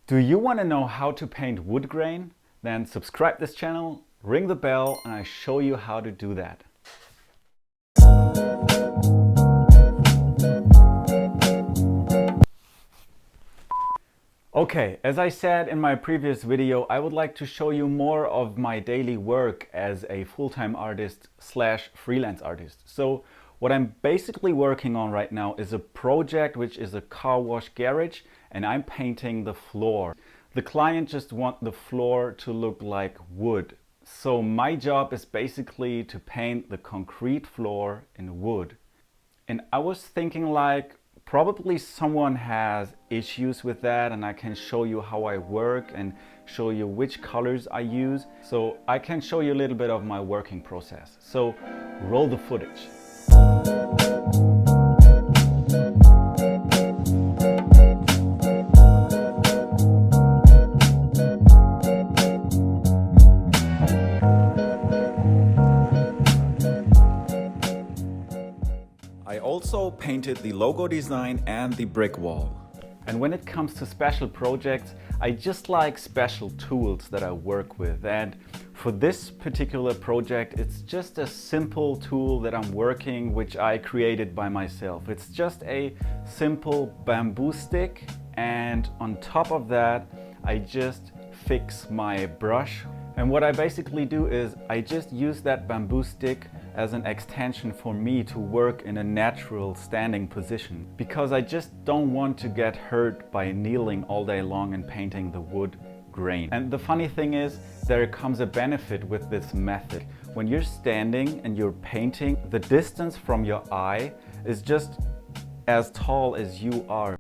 Do you want to know how to paint wood grain? Then subscribe this channel, ring the bell, and I show you how to do that. Okay, as I said in my previous video, I would like to show you more of my daily work as a full-time artist slash freelance artist. So what I'm basically working on right now is a project which is a car wash garage, and I'm painting the floor. The client just wants the floor to look like wood. So my job is basically to paint the concrete floor in wood. And I was thinking, like, probably someone has issues with that, and I can show you how I work and show you which colors I use. So I can show you a little bit of my working process. So roll the footage. I also painted the logo design and the brick wall. And when it comes to special projects, I just like special tools that I work with. And for this particular project, it's just a simple tool that I'm working, which I created by myself. It's just a simple bamboo stick, and on top of that, I just fix my brush. And what I basically do is I just use that bamboo stick as an extension for me to work in a natural standing position, because I just don't want to get hurt by kneeling all day long and painting the wood grain. And the funny thing is, there comes a benefit with this method. When you're standing and you're painting, the distance from your eye is just as tall as you are.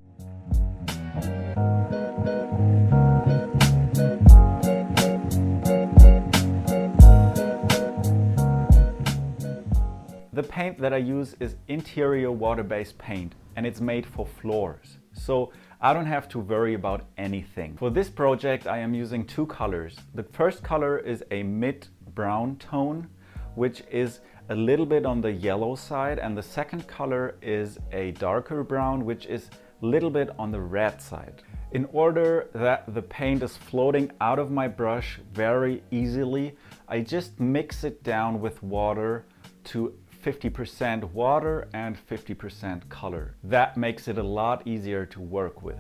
The paint that I use is interior water-based paint, and it's made for floors. So I don't have to worry about anything. For this project, I am using two colors. The first color is a mid-brown tone, which is a little bit on the yellow side. And the second color is a darker brown, which is a little bit on the red side. In order that the paint is floating out of my brush very easily, I just mix it down with water to 50% water and 50% color. That makes it a lot easier to work with.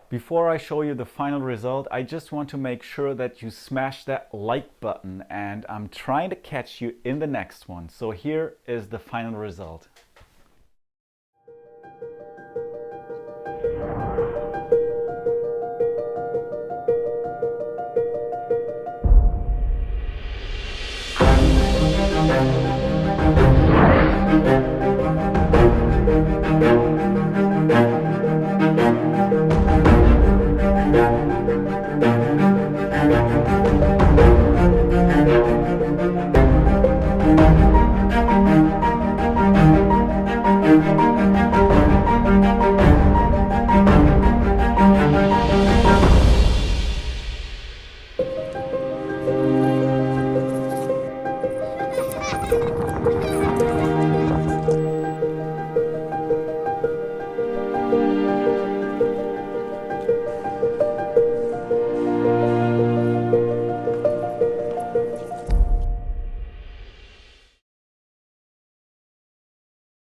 Before I show you the final result, I just want to make sure that you smash that like button, and I'm trying to catch you in the next one. So here is the final result.